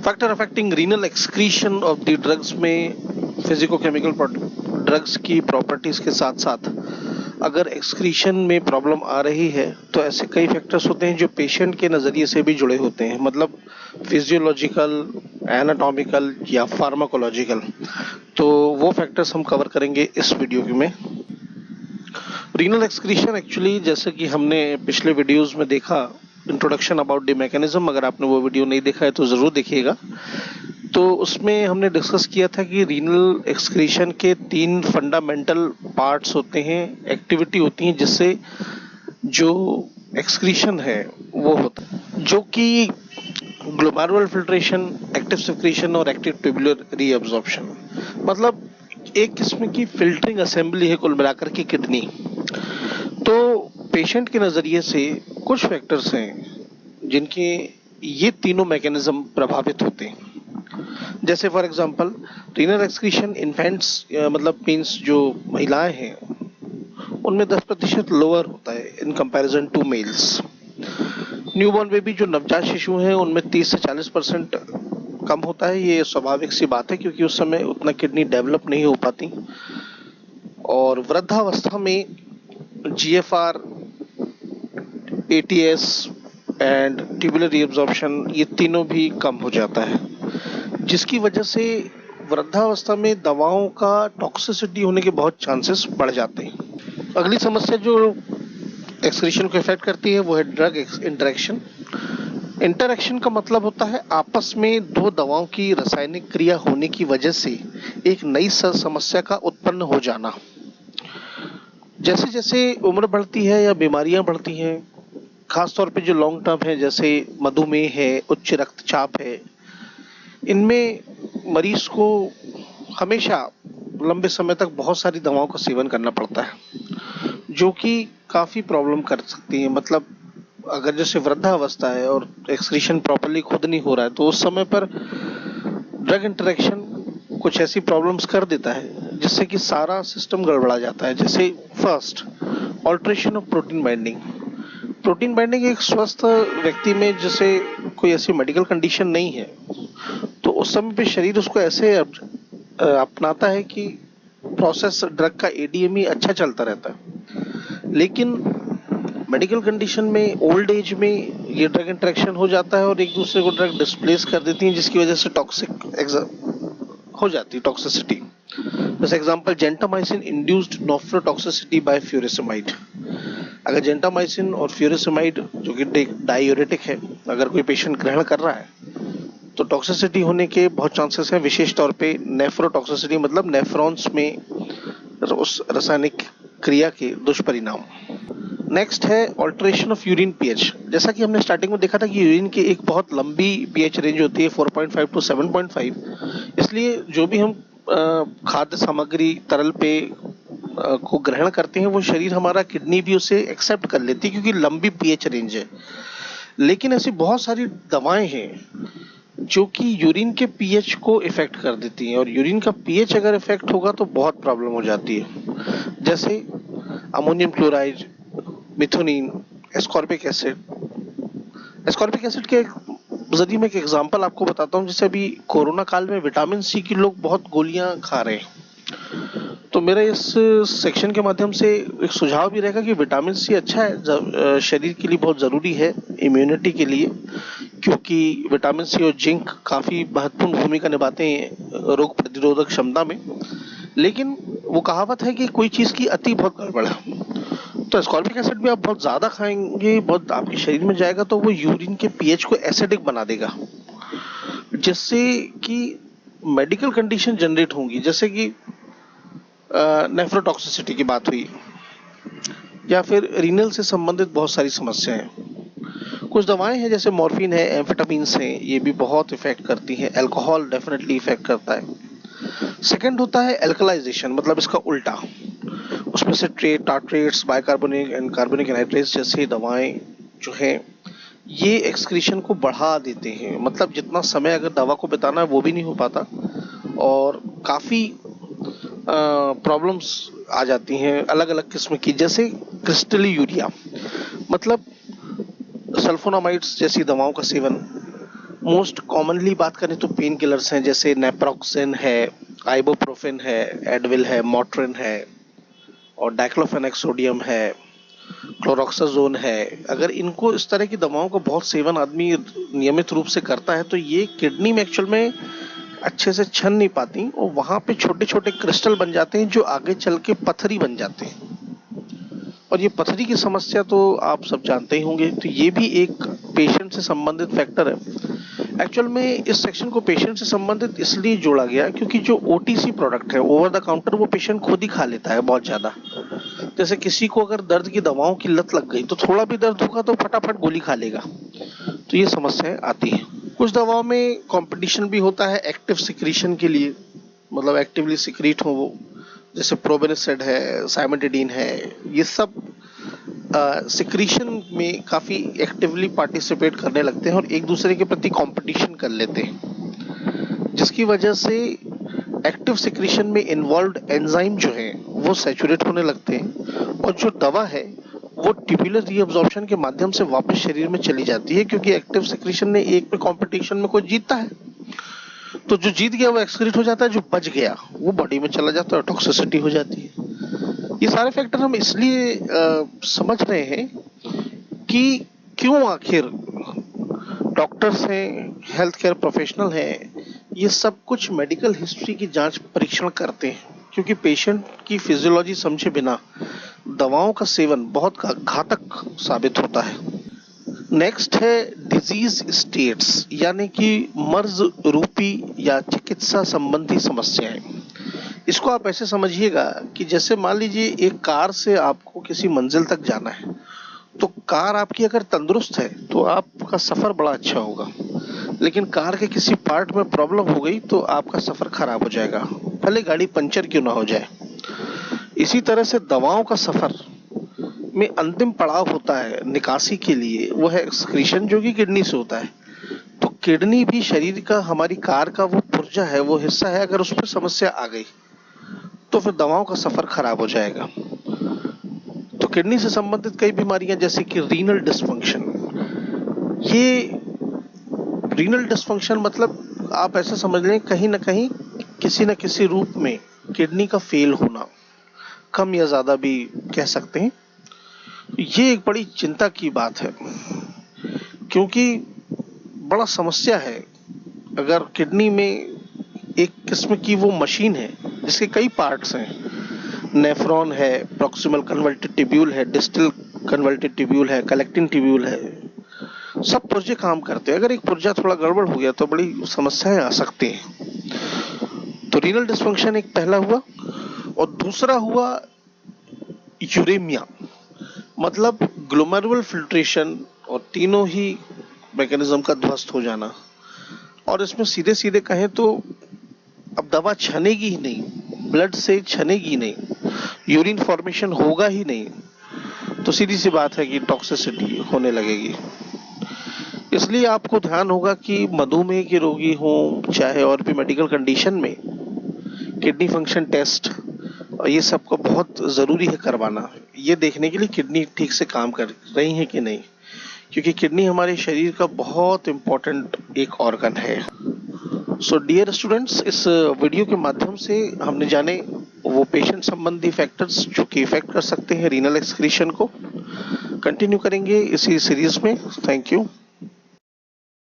Factor affecting renal excretion of the drugs में physicochemical drugs की properties के साथ साथ अगर एक्सक्रीशन में प्रॉब्लम आ रही है तो ऐसे कई फैक्टर्स होते हैं जो पेशेंट के नज़रिए से भी जुड़े होते हैं, मतलब फिजियोलॉजिकल, एनाटॉमिकल या फार्माकोलॉजिकल। तो वो फैक्टर्स हम कवर करेंगे इस वीडियो में। रीनल एक्सक्रीशन एक्चुअली, जैसे कि हमने पिछले वीडियोस में देखा, इंट्रोडक्शन अबाउट द मैकेनिज्म, अगर आपने वो वीडियो नहीं देखा है तो ज़रूर देखिएगा। तो उसमें हमने डिस्कस किया था कि रीनल एक्सक्रीशन के 3 फंडामेंटल पार्ट्स होते हैं, एक्टिविटी होती हैं जिससे जो एक्सक्रीशन है वो होता है, जो कि ग्लोमेरुलर फिल्ट्रेशन, एक्टिव सेक्रीशन और एक्टिव ट्यूबुलर रीअब्जॉर्प्शन। मतलब एक किस्म की फिल्टरिंग असेंबली है कुल मिलाकर के किडनी। तो पेशेंट के नज़रिए से कुछ फैक्टर्स हैं जिनके ये तीनों मैकेनिज्म प्रभावित होते हैं। जैसे for example renal excretion infants, मतलब मींस जो महिलाएं हैं उनमें 10% लोअर होता है in comparison to males. Newborn baby, जो नवजात शिशु हैं, उनमें 30 से 40% कम होता है। ये स्वाभाविक सी बात है क्योंकि उस समय उतना किडनी डेवलप नहीं हो पाती। और वृद्धावस्था में GFR, ATS and tubular reabsorption, ये तीनों भी कम हो जाता है, जिसकी वजह से वृद्धावस्था में दवाओं का टॉक्सिसिटी होने के बहुत चांसेस बढ़ जाते हैं। अगली समस्या जो एक्सक्रीशन को इफेक्ट करती है वो है ड्रग इंटरेक्शन। इंटरेक्शन का मतलब होता है आपस में 2 दवाओं की रासायनिक क्रिया होने की वजह से एक नई समस्या का उत्पन्न हो जाना। जैसे जैसे उम्र बढ़ती है या बीमारियां बढ़ती हैं, खासतौर पे जो लॉन्ग टर्म है, जैसे मधुमेह है, उच्च रक्तचाप है, इनमें मरीज को हमेशा लंबे समय तक बहुत सारी दवाओं का सेवन करना पड़ता है, जो कि काफ़ी प्रॉब्लम कर सकती है। मतलब अगर जैसे वृद्धावस्था है और एक्सक्रीशन प्रॉपरली खुद नहीं हो रहा है तो उस समय पर ड्रग इंटरेक्शन कुछ ऐसी प्रॉब्लम्स कर देता है जिससे कि सारा सिस्टम गड़बड़ा जाता है। जैसे first, alteration of protein binding. Protein binding एक स्वस्थ व्यक्ति में जैसे कोई ऐसी मेडिकल कंडीशन नहीं है तो उस समय पे शरीर उसको ऐसे अपनाता है कि प्रोसेस ड्रग का एडीएमई अच्छा चलता रहता है। लेकिन मेडिकल कंडीशन में, ओल्ड एज में ये ड्रग इंटरेक्शन हो जाता है और एक दूसरे को ड्रग डिस्प्लेस कर देती हैं, जिसकी वजह से टॉक्सिक हो जाती है, टॉक्सिसिटी। जैसे example, gentamicin induced nephrotoxicity by furosemide. अगर जेंटामाइसिन और फ्यूरिसिमाइड, जो कि डायूरेटिक है, अगर कोई पेशेंट ग्रहण कर रहा है तो टॉक्सिसिटी होने के बहुत चांसेस हैं, विशेष तौर पे नेफ्रोटॉक्सिसिटी, मतलब नेफ्रॉन्स में उस रासायनिक क्रिया के दुष्परिणाम। नेक्स्ट है ऑल्टरेशन ऑफ यूरिन पीएच। जैसा कि हमने स्टार्टिंग में देखा था कि यूरिन की एक बहुत लंबी पीएच रेंज होती है, 4.5 टू 7.5। इसलिए जो भी हम खाद्य सामग्री, तरल पेय को ग्रहण करते हैं वो शरीर हमारा, किडनी भी उसे एक्सेप्ट कर लेती है क्योंकि लंबी पीएच रेंज है। लेकिन ऐसी बहुत सारी दवाएं हैं जो कि यूरिन के पीएच को इफेक्ट कर देती हैं, और यूरिन का पीएच अगर इफेक्ट होगा तो बहुत प्रॉब्लम हो जाती है। जैसे ammonium chloride, methionine, ascorbic acid. Ascorbic acid के जरिए मैं एक एग्जांपल आपको बताता हूँ। जैसे अभी कोरोना काल में विटामिन सी की लोग बहुत गोलियां खा रहे हैं, तो मेरा इस सेक्शन के माध्यम से एक सुझाव भी रहेगा कि विटामिन सी अच्छा है, शरीर के लिए बहुत ज़रूरी है, इम्यूनिटी के लिए, क्योंकि विटामिन सी और जिंक काफ़ी महत्वपूर्ण भूमिका निभाते हैं रोग प्रतिरोधक क्षमता में। लेकिन वो कहावत है कि कोई चीज़ की अति बहुत गड़बड़ है। तो एस्कॉर्बिक एसिड भी आप बहुत ज़्यादा खाएंगे, बहुत आपके शरीर में जाएगा तो वो यूरिन के पीएच को एसिडिक बना देगा, जिससे कि मेडिकल कंडीशन जनरेट होंगी, जैसे कि नेफ्रोटॉक्सिसिटी की बात हुई, या फिर रीनल से संबंधित बहुत सारी समस्याएं। कुछ दवाएं हैं जैसे मॉर्फिन है, एम्फेटामिन्स हैं, ये भी बहुत इफेक्ट करती हैं। अल्कोहल डेफिनेटली इफेक्ट करता है। सेकंड होता है एल्कलाइजेशन, मतलब इसका उल्टा, उसमें से टार्ट्रेट्स, बाइकार्बोनिक एंड कार्बोनिक एनहाइड्रेट्स जैसी दवाएं जो हैं ये एक्सक्रीशन को बढ़ा देते हैं। मतलब जितना समय अगर दवा को बिताना है वो भी नहीं हो पाता और काफ़ी प्रॉब्लम्स आ जाती हैं अलग अलग किस्म की, जैसे क्रिस्टली यूरिया, मतलब सल्फोनामाइड्स जैसी दवाओं का सेवन, मोस्ट कॉमनली बात करें तो पेन किलर्स हैं, जैसे नेप्रोक्सेन है, आइबुप्रोफेन है, एडविल है, मोट्रिन है और डाइक्लोफेनेक सोडियम है, क्लोरोक्साजोन है। अगर इनको इस तरह की दवाओं का बहुत सेवन आदमी नियमित रूप से करता है तो ये किडनी में एक्चुअल में अच्छे से छन नहीं पाती और वहां पे छोटे छोटे क्रिस्टल बन जाते हैं जो आगे चल के पथरी बन जाते हैं। और ये पथरी की समस्या तो आप सब जानते ही होंगे, तो ये भी एक पेशेंट से संबंधित फैक्टर है। एक्चुअल में इस सेक्शन को पेशेंट से संबंधित इसलिए जोड़ा गया क्योंकि जो ओटीसी प्रोडक्ट है, ओवर द काउंटर, वो पेशेंट खुद ही खा लेता है बहुत ज्यादा। जैसे किसी को अगर दर्द की दवाओं की लत लग गई तो थोड़ा भी दर्द होगा तो फटाफट गोली खा लेगा, तो ये समस्याएं आती है। कुछ दवाओं में कंपटीशन भी होता है एक्टिव सिक्रीशन के लिए, मतलब एक्टिवली सिक्रीट हो वो, जैसे प्रोबेनिसेड है, साइमेटिडीन है, ये सब सिक्रीशन में काफी एक्टिवली पार्टिसिपेट करने लगते हैं और एक दूसरे के प्रति कंपटीशन कर लेते हैं, जिसकी वजह से एक्टिव सिक्रीशन में इन्वॉल्व्ड एंजाइम जो है वो सैचुरेट होने लगते हैं और जो दवा है वो ट्यूबुलर रीअब्जॉर्प्शन के माध्यम से वापस शरीर में चली जाती है, क्योंकि एक्टिव सिक्रीशन ने एक पे कंपटीशन में कोई जीतता है तो जो जीत गया वो एक्सक्रीट हो जाता है, जो बच गया वो बॉडी में चला जाता है और टॉक्सिसिटी हो जाती है। ये सारे फैक्टर हम इसलिए समझ रहे हैं कि क्यों आखिर डॉक्टर्स हैं, हेल्थ केयर प्रोफेशनल हैं, ये सब कुछ मेडिकल हिस्ट्री की जांच परीक्षण करते हैं, क्योंकि पेशेंट की फिजियोलॉजी समझे बिना दवाओं का सेवन बहुत घातक साबित होता है। नेक्स्ट है डिजीज स्टेट्स, यानी कि मर्ज रूपी या चिकित्सा संबंधी समस्याएं। इसको आप ऐसे समझिएगा कि जैसे मान लीजिए एक कार से आपको किसी मंजिल तक जाना है, तो कार आपकी अगर तंदुरुस्त है तो आपका सफर बड़ा अच्छा होगा, लेकिन कार के किसी पार्ट में प्रॉब्लम हो गई तो आपका सफर खराब हो जाएगा, भले गाड़ी पंचर क्यों ना हो जाए। इसी तरह से दवाओं का सफर में अंतिम पड़ाव होता है निकासी के लिए, वो है एक्सक्रीशन, जो कि किडनी से होता है। तो किडनी भी शरीर का, हमारी कार का वो पुर्जा है, वो हिस्सा है, अगर उस पर समस्या आ गई तो फिर दवाओं का सफर खराब हो जाएगा। तो किडनी से संबंधित कई बीमारियां जैसे कि रीनल डिसफंक्शन, ये रीनल डिसफंक्शन मतलब आप ऐसा समझ लें कहीं ना कहीं किसी न किसी रूप में किडनी का फेल होना, कम या ज्यादा भी कह सकते हैं। ये एक बड़ी चिंता की बात है, क्योंकि बड़ा समस्या है। अगर किडनी में एक किस्म की वो मशीन है जिसके कई पार्ट्स हैं, नेफ्रॉन है, प्रॉक्सिमल कन्वर्टेड ट्यूब्यूल है, डिस्टल कन्वर्टेड ट्यूब्यूल है, कलेक्टिंग ट्यूब्यूल है, सब पुर्जे काम करते हैं। अगर एक पुर्जा थोड़ा गड़बड़ हो गया तो बड़ी समस्याएं आ सकती हैं। तो रीनल डिसफंक्शन एक पहला हुआ, और दूसरा हुआ यूरेमिया, मतलब ग्लोमेरुलर फिल्ट्रेशन, और तीनों ही मैकेनिज्म का ध्वस्त हो जाना। और इसमें सीधे सीधे कहें तो अब दवा छनेगी ही नहीं, ब्लड से छनेगी नहीं, यूरिन फॉर्मेशन होगा ही नहीं, तो सीधी सी बात है कि टॉक्सिसिटी होने लगेगी। इसलिए आपको ध्यान होगा कि मधुमेह के रोगी हों चाहे और भी मेडिकल कंडीशन में किडनी फंक्शन टेस्ट और ये सबको बहुत जरूरी है करवाना, ये देखने के लिए किडनी ठीक से काम कर रही है कि नहीं, क्योंकि किडनी हमारे शरीर का बहुत इंपॉर्टेंट एक ऑर्गन है। सो डियर स्टूडेंट्स, इस वीडियो के माध्यम से हमने जाने वो पेशेंट संबंधी फैक्टर्स जो कि इफेक्ट कर सकते हैं रीनल एक्सक्रीशन को। कंटिन्यू करेंगे इसी सीरीज में। Thank you.